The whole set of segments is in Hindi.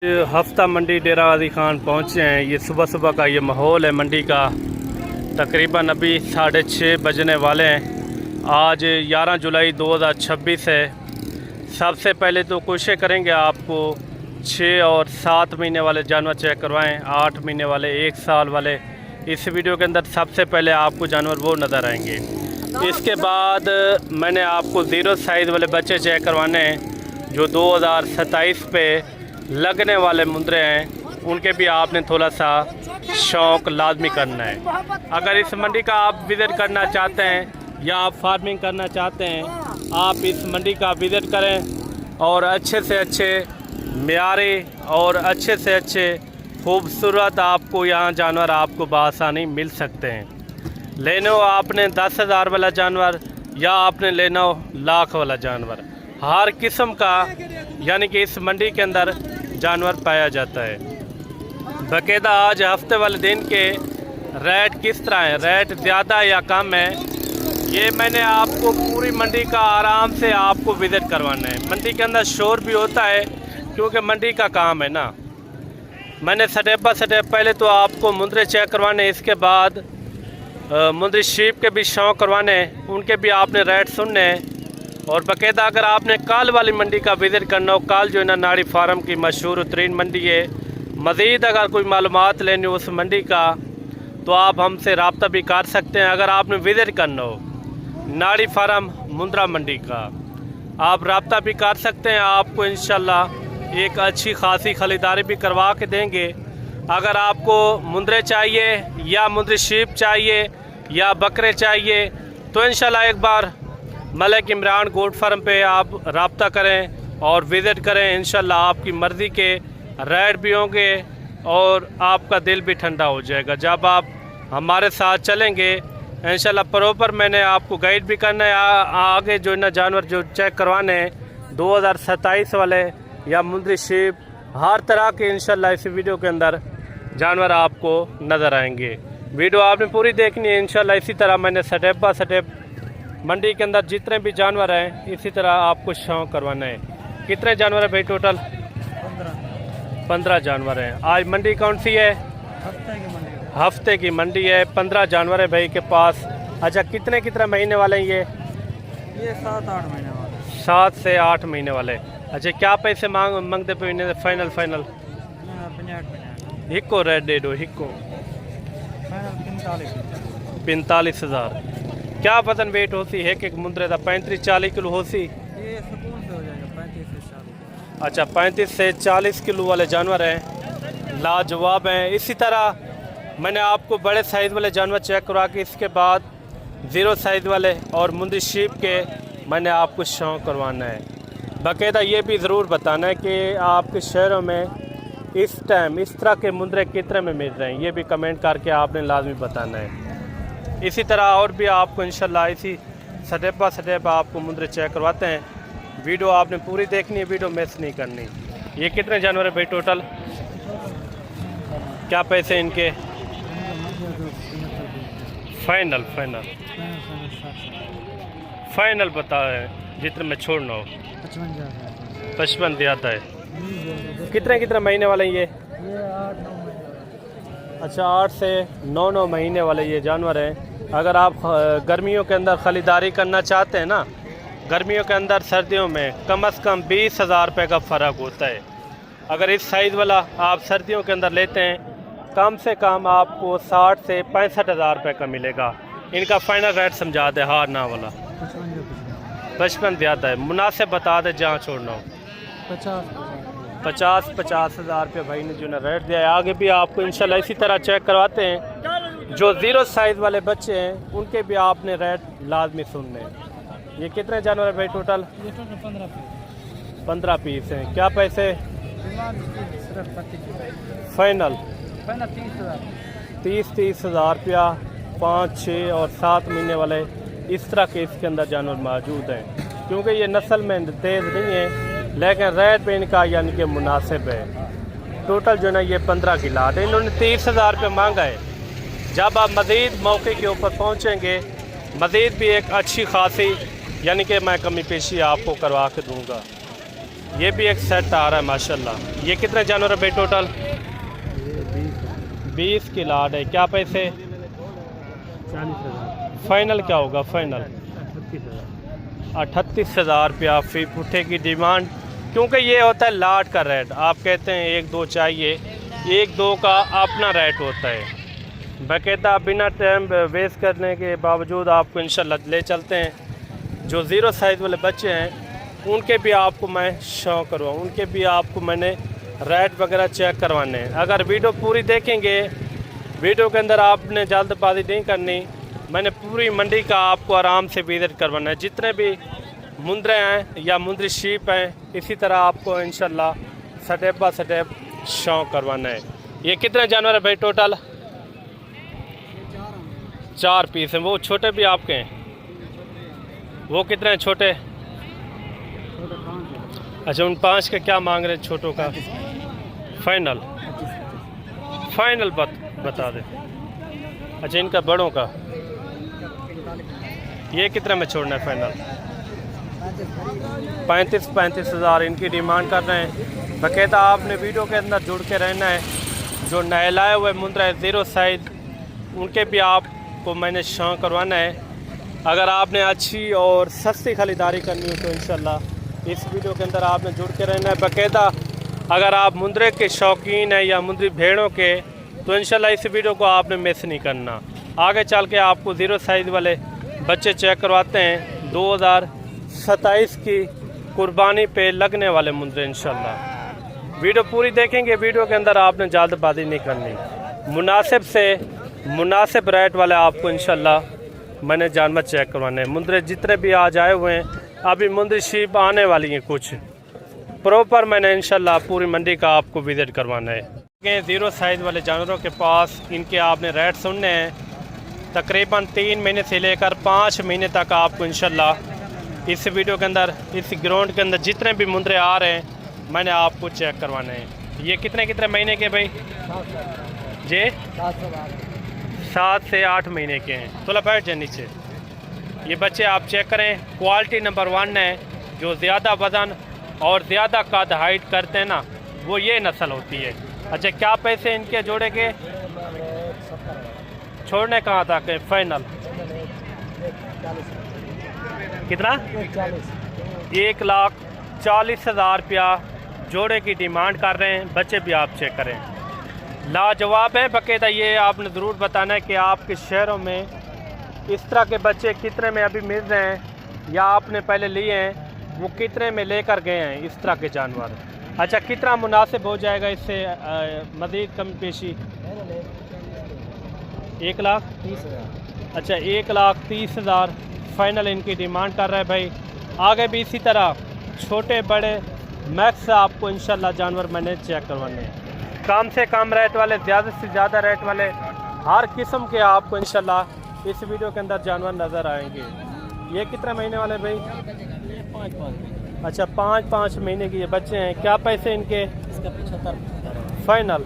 हफ्ता मंडी डेरा गाजी खान पहुँचे हैं। ये सुबह सुबह का ये माहौल है मंडी का। तकरीबन अभी 6:30 बजने वाले हैं। आज 11 जुलाई 2026 है। सबसे पहले तो कोशिश करेंगे आपको 6 और 7 महीने वाले जानवर चेक करवाएं, 8 महीने वाले, 1 साल वाले। इस वीडियो के अंदर सबसे पहले आपको जानवर वो नज़र आएंगे। इसके बाद मैंने आपको 0 साइज़ वाले बच्चे चेक करवाने हैं जो 2027 पे लगने वाले मुंदरे हैं। उनके भी आपने थोड़ा सा शौक़ लाजमी करना है। अगर इस मंडी का आप विज़िट करना चाहते हैं या आप फार्मिंग करना चाहते हैं, आप इस मंडी का विज़िट करें और अच्छे से अच्छे म्यारी और अच्छे से अच्छे खूबसूरत आपको यहाँ जानवर आपको बआसानी मिल सकते हैं। लेना हो आपने 10,000 वाला जानवर या आपने लेना हो लाख वाला जानवर, हर किस्म का यानी कि इस मंडी के अंदर जानवर पाया जाता है। बाकायदा आज हफ्ते वाले दिन के रेट किस तरह है, रेट ज़्यादा या कम है, ये मैंने आपको पूरी मंडी का आराम से आपको विज़िट करवाना है। मंडी के अंदर शोर भी होता है क्योंकि मंडी का काम है ना। मैंने स्टेप बाय स्टेप पहले तो आपको मुंदरे चेक करवाने, इसके बाद मुंदरी शीप के भी शौक़ करवाने, उनके भी आपने रेट सुनने हैं। और बाकायदा अगर आपने काल वाली मंडी का विज़िट करना हो, काल जो है ना नाड़ी फार्म की मशहूर तरीन मंडी है। मज़ीद अगर कोई मालूमात लेनी हो उस मंडी का तो आप हमसे रब्ता भी कर सकते हैं। अगर आपने विज़िट करना हो नाड़ी फार्म मुंद्रा मंडी का, आप रब्ता भी कर सकते हैं। आपको इंशाल्लाह एक अच्छी खासी खरीदारी भी करवा के देंगे। अगर आपको मुंदरे चाहिए या मुंदरी शीप चाहिए या बकरे चाहिए तो इंशाल्लाह एक बार मलिक इमरान गोट फार्म पे आप रब्ता करें और विज़िट करें। इंशाल्लाह आपकी मर्ज़ी के रेट भी होंगे और आपका दिल भी ठंडा हो जाएगा जब आप हमारे साथ चलेंगे। इंशाल्लाह प्रॉपर मैंने आपको गाइड भी करना है। आगे जो ना जानवर जो चेक करवाने 2027 वाले या मुंदरी शीप, हर तरह के इंशाल्लाह इस वीडियो के अंदर जानवर आपको नज़र आएंगे। वीडियो आपने पूरी देखनी है इंशाल्लाह। इसी तरह मैंने स्टेप बाय स्टेप मंडी के अंदर जितने भी जानवर हैं इसी तरह आपको शौक़ करवाना है। कितने जानवर हैं भाई टोटल? 15 जानवर हैं। आज मंडी कौन सी है? हफ्ते की मंडी है। 15 जानवर है भाई के पास। अच्छा, कितने महीने वाले हैं ये 7-8 महीने वाले। 7 से 8 महीने वाले। अच्छा, क्या पैसे मांगते पे फाइनल? हिक्को रेड डेडो हिक्को 45,000। क्या वजन वेट होती है एक मुंदरे का? 35-40 किलो होती। ये सुकून से हो जाएगा 35 से 40। अच्छा, 35 से 40 किलो वाले जानवर हैं, लाजवाब हैं। इसी तरह मैंने आपको बड़े साइज़ वाले जानवर चेक करवा के इसके बाद 0 साइज़ वाले और मुंदरी शीप के मैंने आपको शौक़ करवाना है। बाकायदा ये भी ज़रूर बताना है कि आपके शहरों में इस टाइम इस तरह के मुंदरे कितने में मिल रहे हैं, ये भी कमेंट करके आपने लाजमी बताना है। इसी तरह और भी आपको इंशाल्लाह इसी स्टेप बाय स्टेप आपको मुंदरे चेक करवाते हैं। वीडियो आपने पूरी देखनी है, वीडियो मिस नहीं करनी। ये कितने जानवर है भाई टोटल? क्या पैसे इनके? फाइनल बता है जितने में छोड़ना हो। 55 दिया है। कितने महीने वाले ये? 8-9 महीने। अच्छा, 8 से 9 महीने वाले ये जानवर हैं। अगर आप गर्मियों के अंदर ख़रीदारी करना चाहते हैं ना, गर्मियों के अंदर सर्दियों में कम से कम 20,000 रुपये का फ़र्क होता है। अगर इस साइज़ वाला आप सर्दियों के अंदर लेते हैं कम से कम आपको 60 से 65,000 रुपये का मिलेगा। इनका फाइनल रेट समझा दे। हार ना वाला 55 ज़्यादा है, मुनासिब बता दे जहाँ छोड़ना हो। 50,000 रुपये भाई ने जो ना रेट दिया है। आगे भी आपको इंशाल्लाह इसी तरह चेक करवाते हैं। जो 0 साइज़ वाले बच्चे हैं उनके भी आपने रेट लाजमी सुनने हैं। ये कितने जानवर है भाई टोटल? 15 पीस हैं। क्या पैसे फाइनल? 30,000 रुपया। 5, 6 और 7 महीने वाले इस तरह के इसके अंदर जानवर मौजूद हैं। क्योंकि ये नस्ल में तेज़ नहीं है लेकिन रेट भी इनका यानी कि मुनासिब है। टोटल जो है ना ये 15 की लाट है। इन्होंने 30,000 रुपये मांगा है। जब आप मज़ीद मौके के ऊपर पहुँचेंगे मज़ीद भी एक अच्छी खासी यानी कि मैं कमी पेशी आपको करवा के दूँगा। ये भी एक सेट आ रहा है माशाल्लाह। ये कितने जानवर है भाई टोटल? ये 20 की लाट है। क्या पैसे? 40,000, फाइनल क्या होगा? फाइनल 38,000। 38,000 रुपया फी पुट्ठे की डिमांड, क्योंकि ये होता है लाट का रेट। आप कहते हैं 1-2 चाहिए, 1-2 का अपना रेट होता है। बाकायदा बिना टाइम वेस्ट करने के बावजूद आपको इंशाल्लाह ले चलते हैं। जो ज़ीरो साइज़ वाले बच्चे हैं उनके भी आपको मैं शौक करवाऊँ, उनके भी आपको मैंने रेट वगैरह चेक करवाने हैं। अगर वीडियो पूरी देखेंगे, वीडियो के अंदर आपने जल्दबाजी नहीं करनी, मैंने पूरी मंडी का आपको आराम से विज़िट करवाना है। जितने भी मुंदरे हैं या मुंदरी शीप हैं, इसी तरह आपको इंशाल्लाह स्टेप बाय स्टेप शौक करवाना है। ये कितने जानवर है भाई टोटल? 4 पीस हैं। वो छोटे भी आपके हैं? वो कितने हैं छोटे? अच्छा, उन 5 का क्या मांग रहे हैं छोटों का? फाइनल बता दे। अच्छा, इनका बड़ों का ये कितने में छोड़ना है फाइनल? 35,000 इनकी डिमांड कर रहे हैं। बाकायदा आपने वीडियो के अंदर जुड़ के रहना है। जो नहलाए हुए मुंद्रा है ज़ीरो साइज़, उनके भी आपको मैंने शौक करवाना है। अगर आपने अच्छी और सस्ती खरीदारी करनी हो तो इंशाल्लाह इस वीडियो के अंदर आपने जुड़ के रहना है। बाकायदा अगर आप मुंदरे के शौकीन हैं या मुंदरी भेड़ों के, तो इंशाल्लाह इस वीडियो को आपने मिस नहीं करना। आगे चल के आपको ज़ीरो साइज़ वाले बच्चे चेक करवाते हैं। 2027 की कुर्बानी पे लगने वाले मुंदरे इंशाल्लाह। वीडियो पूरी देखेंगे, वीडियो के अंदर आपने जल्दबाजी नहीं करनी। मुनासिब रेट वाले आपको इंशाल्लाह मैंने जानवर चेक करवाने हैं। मुंदरे जितने भी आज आए हुए हैं, अभी मुंदरी शीप आने वाली हैं कुछ, प्रॉपर मैंने इंशाल्लाह पूरी मंडी का आपको विज़िट करवाना है। ज़ीरो साइज़ वाले जानवरों के पास इनके आपने रेट सुनने हैं। तकरीबन 3 महीने से लेकर 5 महीने तक आपको इंशाल्लाह इस वीडियो के अंदर, इस ग्राउंड के अंदर जितने भी मुंदरे आ रहे हैं मैंने आपको चेक करवाने हैं। ये कितने महीने के भाई जी? 7 से 8 महीने के हैं। थोड़ा बैठ जाए नीचे। ये बच्चे आप चेक करें, क्वालिटी नंबर 1 है। जो ज़्यादा वज़न और ज़्यादा कद हाइट करते हैं ना, वो ये नस्ल होती है। अच्छा, क्या पैसे इनके जोड़े के? छोड़ने कहाँ तक है फाइनल? कितना? 1,40,000 रुपया जोड़े की डिमांड कर रहे हैं। बच्चे भी आप चेक करें, लाजवाब है। बाकायदा ये आपने ज़रूर बताना है कि आपके शहरों में इस तरह के बच्चे कितने में अभी मिल रहे हैं, या आपने पहले लिए हैं, वो कितने में लेकर गए हैं इस तरह के जानवर। अच्छा, कितना मुनासिब हो जाएगा इससे मज़ीद कम पेशी? 1,30,000। अच्छा, 1,30,000 फाइनल इनकी डिमांड कर रहा है भाई। आगे भी इसी तरह छोटे बड़े मैक्स आपको इंशाल्लाह जानवर मैंने चेक करवाने हैं। कम से कम रेट वाले, ज़्यादा से ज़्यादा रेट वाले, हर किस्म के आपको इंशाल्लाह इस वीडियो के अंदर जानवर नज़र आएंगे। ये कितने महीने वाले भाई? 5 अच्छा, 5 महीने के ये बच्चे हैं। क्या पैसे इनके? इसका 75 फाइनल।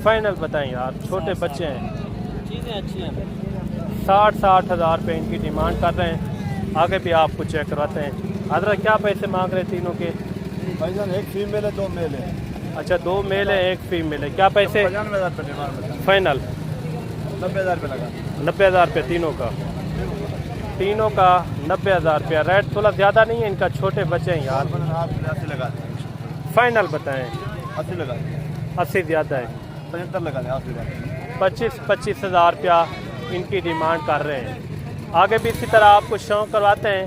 फाइनल बताएं यार, छोटे बच्चे हैं, चीज़ें अच्छी हैं। 60,000 रुपये इनकी डिमांड कर रहे हैं। आगे भी आपको चेक करवाते हैं। हजरत क्या पैसे मांग रहे हैं तीनों के? भाईजान, एक फीमेल है, 2 मेल है। अच्छा, 2 मेल है, 1 फीमेल है। क्या पैसे? 95,000 रुपये फाइनल। 90,000 रुपये लगा। 90,000 रुपये तीनों का 90,000 रुपया। रेट थोड़ा ज़्यादा नहीं है इनका, छोटे बच्चे हैं यार। 80 लगा। फाइनल बताएं। 80 लगा। 80 ज़्यादा है। 75 लगा। 25,000 रुपया इनकी डिमांड कर रहे हैं। आगे भी इसी तरह आपको शौक करवाते हैं।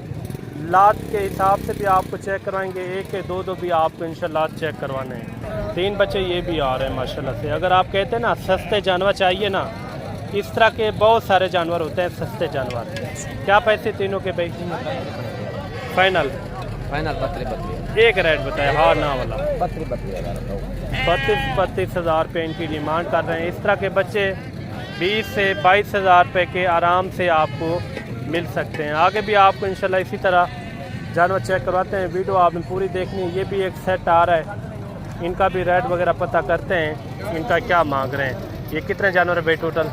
लात के हिसाब से भी आपको चेक करवाएंगे। 1-2 भी आपको इंशाल्लाह चेक करवाने हैं। 3 बच्चे ये भी आ रहे हैं माशाल्लाह से। अगर आप कहते हैं ना सस्ते जानवर चाहिए ना, इस तरह के बहुत सारे जानवर होते हैं सस्ते जानवर। क्या पैसे तीनों के भाई? फाइनल 32 एक रेट बताया, हाँ ना वाला 32,000 रुपये इनकी डिमांड कर रहे हैं। इस तरह के बच्चे 20 से 22,000 रुपये के आराम से आपको मिल सकते हैं। आगे भी आपको इंशाल्लाह इसी तरह जानवर चेक करवाते हैं। वीडियो आपने पूरी देखनी है। ये भी एक सेट आ रहा है, इनका भी रेट वगैरह पता करते हैं, इनका क्या मांग रहे हैं। ये कितने जानवर है भाई टोटल?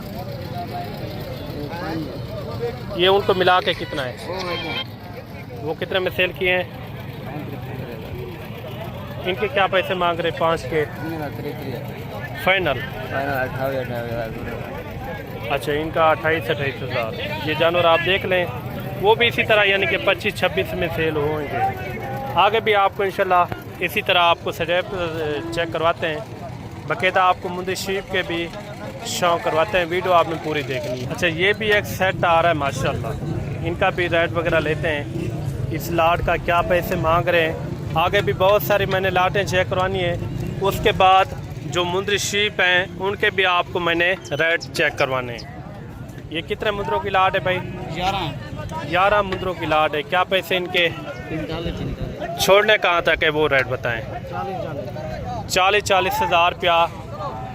ये उनको मिला के कितना है? वो कितने में सेल किए हैं? इनके क्या पैसे मांग रहे 5 के फाइनल? अच्छा, इनका 28-28 हज़ार। ये जानवर आप देख लें, वो भी इसी तरह यानी कि 25-26 में सेल होंगे। आगे भी आपको इंशाल्लाह इसी तरह आपको स्टेप चेक करवाते हैं, बाकायदा आपको मुंदी शीप के भी शौक करवाते हैं। वीडियो आपने पूरी देखनी है। अच्छा, ये भी एक सेट आ रहा है माशाल्लाह, इनका भी रेट वगैरह लेते हैं। इस लाट का क्या पैसे मांग रहे हैं, आगे भी बहुत सारी मैंने लाटें चेक करवानी है। उसके बाद जो मुंदरी शीप हैं उनके भी आपको मैंने रेट चेक करवाने हैं। ये कितने मुंदरों की लाट है भाई? 11 मुंदरों की लाट है। क्या पैसे इनके? छोड़ने कहाँ तक है वो रेट बताएं। 40-40 हज़ार रुपया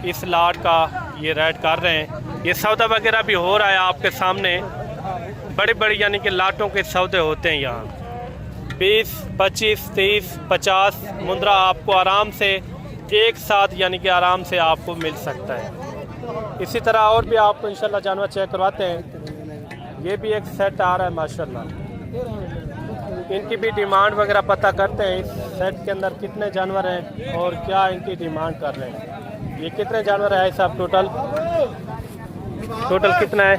इस लाट का ये रेट कर रहे हैं। ये सौदा वगैरह भी हो रहा है आपके सामने। बड़ी बड़ी यानी कि लाटों के सौदे होते हैं यहाँ। 20, 25, 30, 50 मुंदरा आपको आराम से एक साथ यानी कि आराम से आपको मिल सकता है। इसी तरह और भी आपको इंशाल्लाह जानवर चेक करवाते हैं। ये भी एक सेट आ रहा है माशाल्लाह। इनकी भी डिमांड वगैरह पता करते हैं, इस सेट के अंदर कितने जानवर हैं और क्या इनकी डिमांड कर रहे हैं। ये कितने जानवर है साहब? टोटल कितना है?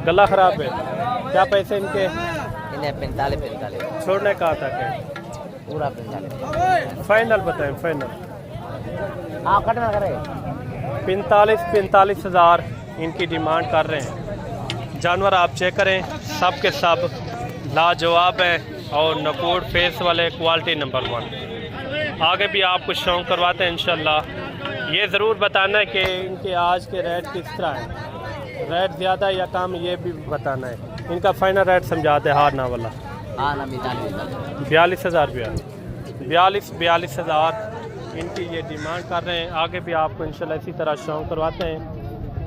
गला ख़राब है। क्या पैसे इनके? 45 छोड़ने कहाँ तक है? पूरा 45 फाइनल बताएं। फाइनल आप कटना करें 45 हज़ार इनकी डिमांड कर रहे हैं। जानवर आप चेक करें, सब के सब लाजवाब है और नकोड़ फेस वाले, क्वालिटी नंबर 1। आगे भी आपको शौक करवाते हैं इंशाल्लाह। ये ज़रूर बताना है कि इनके आज के रेट किस तरह है, रेट ज़्यादा या कम, ये भी बताना है। इनका फाइनल रेट समझाते हारना वाला 42 हज़ार रुपया। 42 हज़ार इनकी ये डिमांड कर रहे हैं। आगे भी आपको इंशाल्लाह इसी तरह शौक करवाते हैं।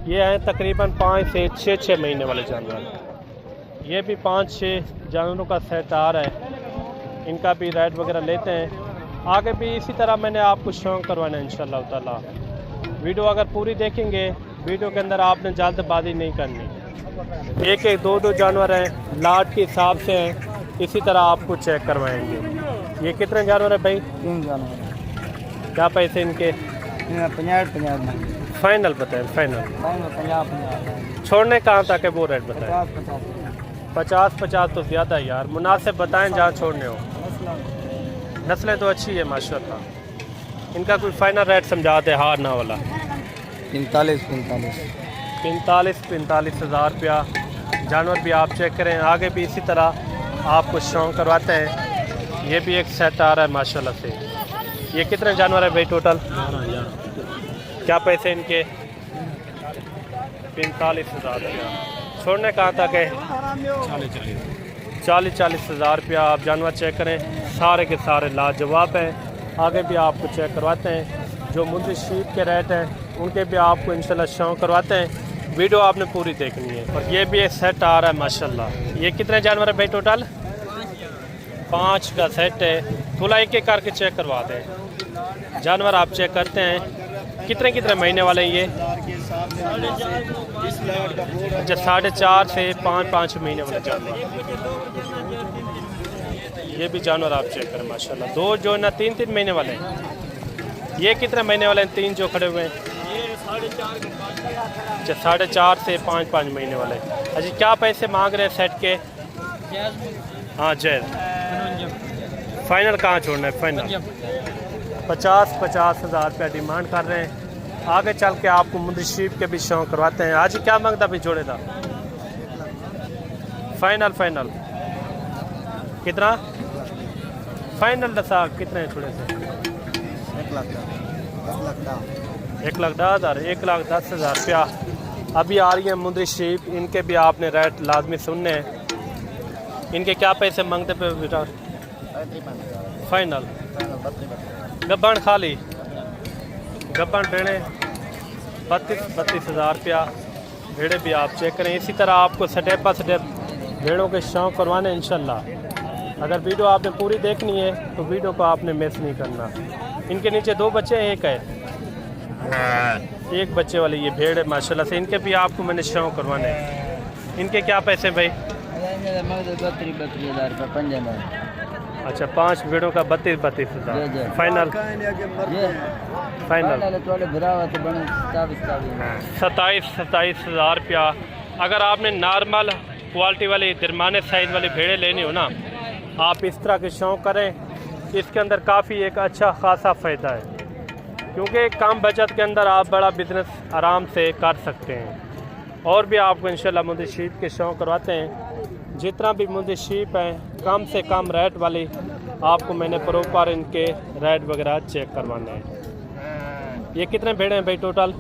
ये हैं तकरीबन 5 से 6 महीने वाले जानवर। ये भी 5-6 जानवरों का सेट आ रहा है। इनका भी रेट वगैरह लेते हैं। आगे भी इसी तरह मैंने आपको शौक करवाना है इंशाल्लाह ताला। वीडियो अगर पूरी देखेंगे, वीडियो के अंदर आपने जल्दबाजी नहीं करनी। एक 2 जानवर हैं, लाट के हिसाब से हैं। इसी तरह आपको चेक करवाएंगे। ये कितने जानवर है भाई? 3 जानवर। क्या पैसे इनके? 50 फाइनल बताएं। फाइनल 50 छोड़ने कहाँ तक है वो रेट बताएं। 50 तो ज़्यादा है यार, मुनासिब बताएं जहाँ छोड़ने हो। नस्लें तो अच्छी है माशाल्लाह। इनका कोई फाइनल रेट समझाते हारना वाला 45 हज़ार रुपया। जानवर भी आप चेक करें। आगे भी इसी तरह आपको शौक करवाते हैं। ये भी एक सेट आ रहा है माशाल्लाह से। ये कितने जानवर है भाई टोटल? क्या पैसे इनके? 45 हज़ार रुपया। छोड़ने कहाँ तक है? 40 हज़ार रुपया। आप जानवर चेक करें, सारे के सारे लाजवाब हैं। आगे भी आपको चेक करवाते हैं। जो मुंदी शीप के रेट हैं उनके भी आपको इंशाल्लाह शौक करवाते हैं। वीडियो आपने पूरी देखनी है। और ये भी एक सेट आ रहा है माशाल्लाह। ये कितने जानवर है भाई टोटल? 5 का सेट है। थोड़ा एक एक करके चेक करवा दें। जानवर आप चेक करते हैं कितने महीने वाले हैं ये? अच्छा, 4.5 से 5 महीने वाले जानवर। ये भी जानवर आप चेक करें माशाल्लाह। 2 जो ना 3 महीने वाले हैं। ये कितने महीने वाले हैं? 3 जो खड़े हुए हैं। अच्छा, 4.5 से 5 महीने वाले। अच्छा, क्या पैसे मांग रहे हैं सेट के? हाँ जैद। फाइनल कहाँ छोड़ना है? फाइनल 50 हज़ार रुपया डिमांड कर रहे हैं। आगे चल के आपको मुंदी शीप के भी शौक करवाते हैं। आज क्या मांगता भी जोड़े था? फाइनल कितना? फाइनल दसा कितने छोड़े थे? 1,10,000 1,10,000 रुपया अभी आ रही है मुंदी शीप। इनके भी आपने रेट लाजमी सुनने हैं। इनके क्या पैसे मांगते पे बेटा? फाइनल गब्बन खाली गब्बन भेड़े 32 हज़ार रुपया। भेड़े भी आप चेक करें। इसी तरह आपको स्टेप बाय स्टेप भेड़ों के शौक करवाने इंशाल्लाह। अगर वीडियो आपने पूरी देखनी है तो वीडियो को आपने मिस नहीं करना। इनके नीचे 2 बच्चे हैं, एक है, एक बच्चे वाले ये भेड़ है माशाल्लाह से। इनके भी आपको मैंने शौक करवाने हैं। इनके क्या पैसे भाई? अच्छा 5 भेड़ों का 32 जी, हज़ार जी। फाइनल ये फाइनल थोड़े भिड़ा हुआ तो बने 27 हज़ार रुपया। अगर आपने नॉर्मल क्वालिटी वाली दरमाने साइज़ वाली भेड़ें लेनी हो ना, आप इस तरह के शौक़ करें। इसके अंदर काफ़ी एक अच्छा खासा फ़ायदा है, क्योंकि कम बचत के अंदर आप बड़ा बिज़नेस आराम से कर सकते हैं। और भी आपको इंशाल्लाह मुंदी शीप के शौक़ करवाते हैं। जितना भी मुंदी शीप हैं कम से कम रेट वाली आपको मैंने प्रॉपर इनके रेट वगैरह चेक करवाने हैं। ये कितने भेड़े हैं भाई टोटल?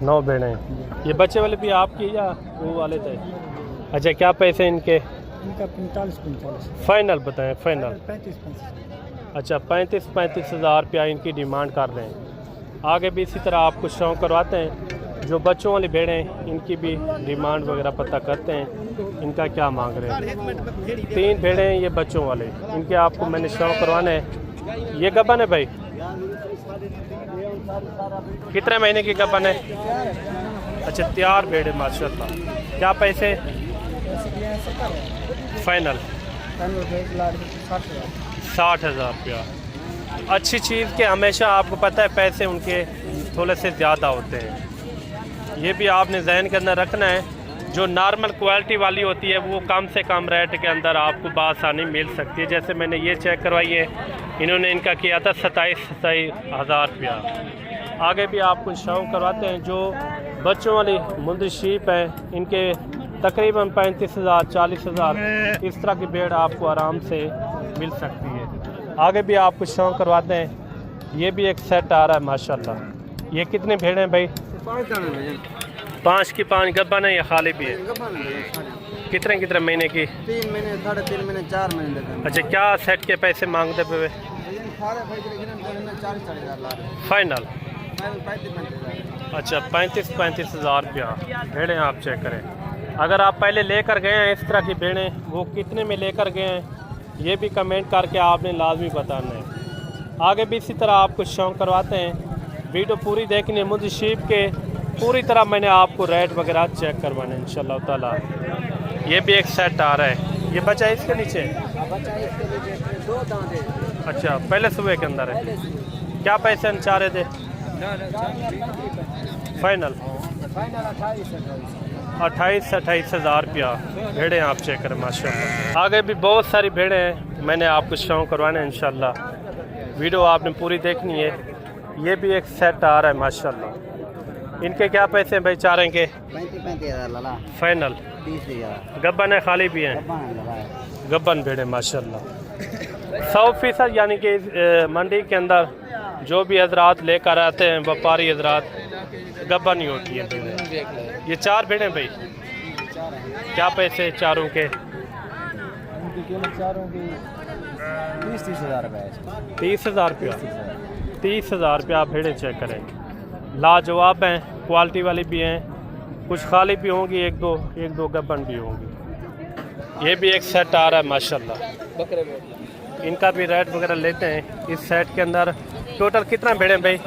9 भेड़े हैं। ये बच्चे वाले भी आपकी या वो वाले थे? अच्छा क्या पैसे इनके? इनका 45 फाइनल बताएं फाइनल। 35 अच्छा 35 हज़ार रुपया इनकी डिमांड कर रहे हैं। आगे भी इसी तरह आपको शौक़ करवाते हैं। जो बच्चों वाली भेड़ें इनकी भी डिमांड वगैरह पता करते हैं, इनका क्या मांग रहे हैं। 3 भेड़ें हैं ये बच्चों वाले, इनके आपको मैंने शौक़ करवाने हैं। ये गबन है भाई? कितने महीने की गबन है? अच्छा तैयार भेड़े माशाल्लाह। क्या पैसे फाइनल? 60 हज़ार रुपया। अच्छी चीज़ के हमेशा आपको पता है पैसे उनके थोड़े से ज़्यादा होते हैं। ये भी आपने जहन के अंदर रखना है। जो नॉर्मल क्वालिटी वाली होती है वो कम से कम रेट के अंदर आपको बआसानी मिल सकती है। जैसे मैंने ये चेक करवाई है, इन्होंने इनका किया था 27 हज़ार रुपया। आगे भी आपको शौक़ करवाते हैं। जो बच्चों वाली मुंदी शीप है इनके तकरीबन 35 हज़ार 40 हज़ार इस तरह की भेड़ आपको आराम से मिल सकती है। आगे भी आपको शौक़ करवाते हैं। ये भी एक सेट आ रहा है माशाल्लाह। ये कितने भेड़ हैं भाई? 5 की 5 गब्बन है या खाली भी है? कितने महीने की? 3 महीने 3.5 महीने 4 महीने। अच्छा क्या सेट के पैसे मांगते पे? फाइनल? अच्छा 35 हज़ार रुपया भेड़ें आप चेक करें। अगर आप पहले लेकर गए हैं इस तरह की भेड़ें, वो कितने में लेकर गए हैं ये भी कमेंट करके आपने लाजमी बताना है। आगे भी इसी तरह आपको शौक़ करवाते हैं। वीडियो पूरी देखनी है। मुझे शीप के पूरी तरह मैंने आपको रेट वगैरह चेक करवाने इंशाल्लाह ताला। ये भी एक सेट आ रहा है। ये बच्चा इसके नीचे? अच्छा पहले सुबह के अंदर है। क्या पैसे चाह रहे थे? फाइनल 28 हज़ार रुपया भेड़ें आप चेक करें माशाल्लाह। आगे भी बहुत सारी भेड़ें हैं, मैंने आपको शौक़ करवाना है इंशाल्लाह। वीडियो आपने पूरी देखनी है। ये भी एक सेट आ रहा है माशाल्लाह। इनके क्या पैसे हैं भाई चारें के? 35 हज़ार फाइनल? 30 हज़ार। गब्बन है खाली भी हैं? गब्बन भेड़े माशाल्लाह। 100% यानी कि मंडी के अंदर जो भी हजरात लेकर आते हैं व्यापारी हजरात, गब्बन ही होती है भेड़ें। ये 4 भेड़ें भाई? क्या पैसे चारों के? चारों की 30 हज़ार रुपये। 30 हज़ार रुपया? 30 हज़ार रुपया आप भेड़ें चेक करें। लाजवाब हैं, क्वालिटी वाली भी हैं, कुछ खाली भी होंगी, एक दो गब्बन भी होंगी। ये भी एक सेट आ रहा है माशाल्लाह। इनका भी रेट वगैरह लेते हैं। इस सेट के अंदर टोटल कितना भेड़ें भाई?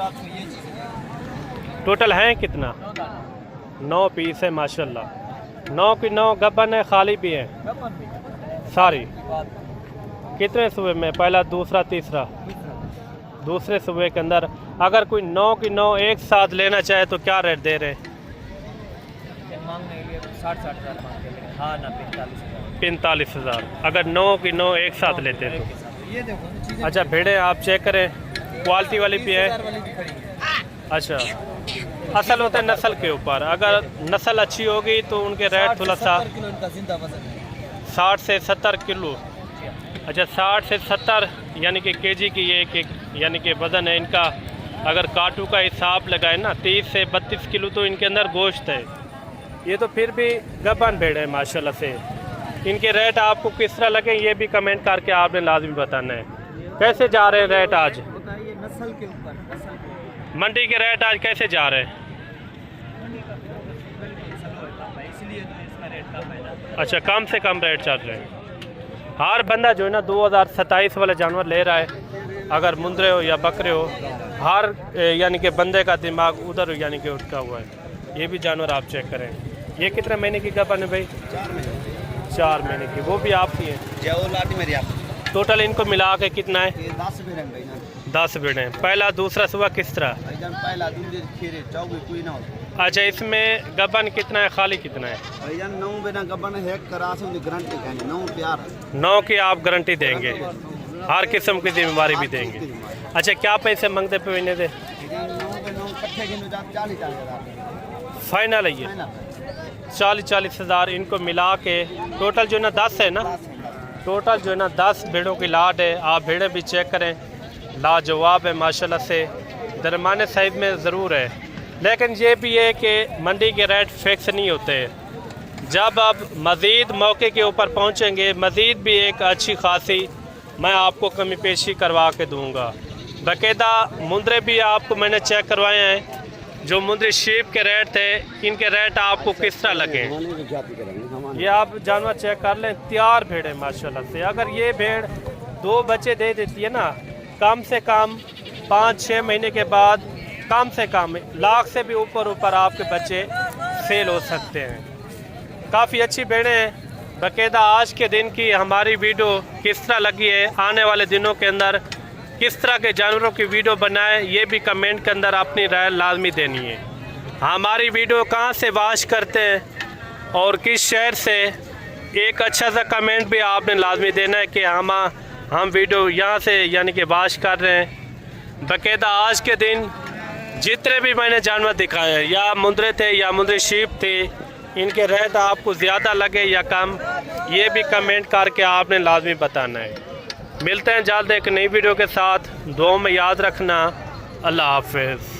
टोटल हैं कितना? 9 पीस है माशाल्लाह। 9 की 9 गब्बन है, खाली भी हैं सारी। कितने सुबह में? पहला दूसरा तीसरा? दूसरे सुबह के अंदर अगर कोई 9 की 9 एक साथ लेना चाहे तो क्या रेट दे रहे? 45 हज़ार अगर 9 की 9 एक साथ लेते तो। अच्छा भेड़ें आप चेक करें, क्वालिटी वाली भी है। अच्छा असल होता है नस्ल के ऊपर, अगर नस्ल अच्छी होगी तो उनके रेट थोड़ा सा 60 से 70 किलो। अच्छा 60 से 70 यानी कि केजी की ये एक यानी कि वज़न है इनका। अगर काटू का हिसाब लगाए ना 30 से 32 किलो तो इनके अंदर गोश्त है। ये तो फिर भी गब्बन भेड़ है माशाल्लाह से। इनके रेट आपको किस तरह लगे ये भी कमेंट करके आपने लाजमी बताना है। कैसे जा रहे हैं रेट आज? नस्ल के ऊपर मंडी के रेट आज कैसे जा रहे हैं? अच्छा कम से कम रेट चल रहे हैं। हर बंदा जो है ना 2027 वाले जानवर ले रहा है, अगर मुंदरे हो या बकरे हो, हर यानी कि बंदे का दिमाग उधर यानी कि उठका हुआ है। ये भी जानवर आप चेक करें। ये कितने महीने की गब्बन है भाई? 4 महीने की। वो भी आप सी हैं? जो लाटी मेरी आप टोटल इनको मिला के कितना है? ये 10 भी रंग ना 10 भेड़ें। पहला दूसरा सुबह किस तरह? भाईजान पहला दूसरे खीरे चौबी कोई ना हो अच्छा, इसमें गबन कितना है, खाली कितना है? भाईजान 9 बिना गबन है करास उनकी गारंटी कहनी 9 प्यार 9 की आप गारंटी देंगे, हर किस्म की जिम्मेवारी भी देंगे। अच्छा, क्या पैसे मांगते पे महीने दे? भाईजान 9 पे 9 इकट्ठे गिनो जा 40 हज़ार फाइनल है ये? है ना 40 हज़ार इनको मिला के टोटल जो है ना 10 है ना? टोटल जो है ना 10 भेड़ों की लाट है। आप भेड़ें भी चेक करें, लाजवाब है माशाल्लाह से, दरमियाने साइज़ में ज़रूर है। लेकिन ये भी है कि मंडी के रेट फिक्स नहीं होते। जब आप मज़ीद मौके के ऊपर पहुंचेंगे, मज़ीद भी एक अच्छी खासी मैं आपको कमी पेशी करवा के दूंगा। बाकायदा मुंदरे भी आपको मैंने चेक करवाए हैं, जो मुंदरी शीप के रेट थे, इनके रेट आपको किस तरह लगे? ये आप जानवर चेक कर लें, तैयार भेड़ है माशाल्लाह से। अगर ये भेड़ 2 बच्चे दे देती है ना, कम से कम 5-6 महीने के बाद कम से कम लाख से भी ऊपर आपके बच्चे सेल हो सकते हैं। काफ़ी अच्छी भेड़ें हैं। बाकायदा आज के दिन की हमारी वीडियो किस तरह लगी है, आने वाले दिनों के अंदर किस तरह के जानवरों की वीडियो बनाएं, ये भी कमेंट के अंदर अपनी राय लाजमी देनी है। हमारी वीडियो कहाँ से वॉच करते हैं और किस शहर से, एक अच्छा सा कमेंट भी आपने लाजमी देना है कि हम वीडियो यहाँ से यानी कि वॉच कर रहे हैं। बाकायदा आज के दिन जितने भी मैंने जानवर दिखाए हैं, या मुंदरे थे या मुंदरी शीप थे, इनके रेट आपको ज़्यादा लगे या कम, ये भी कमेंट करके आपने लाजमी बताना है। मिलते हैं जल्द एक नई वीडियो के साथ। दुआ में याद रखना। अल्लाह हाफ़िज़।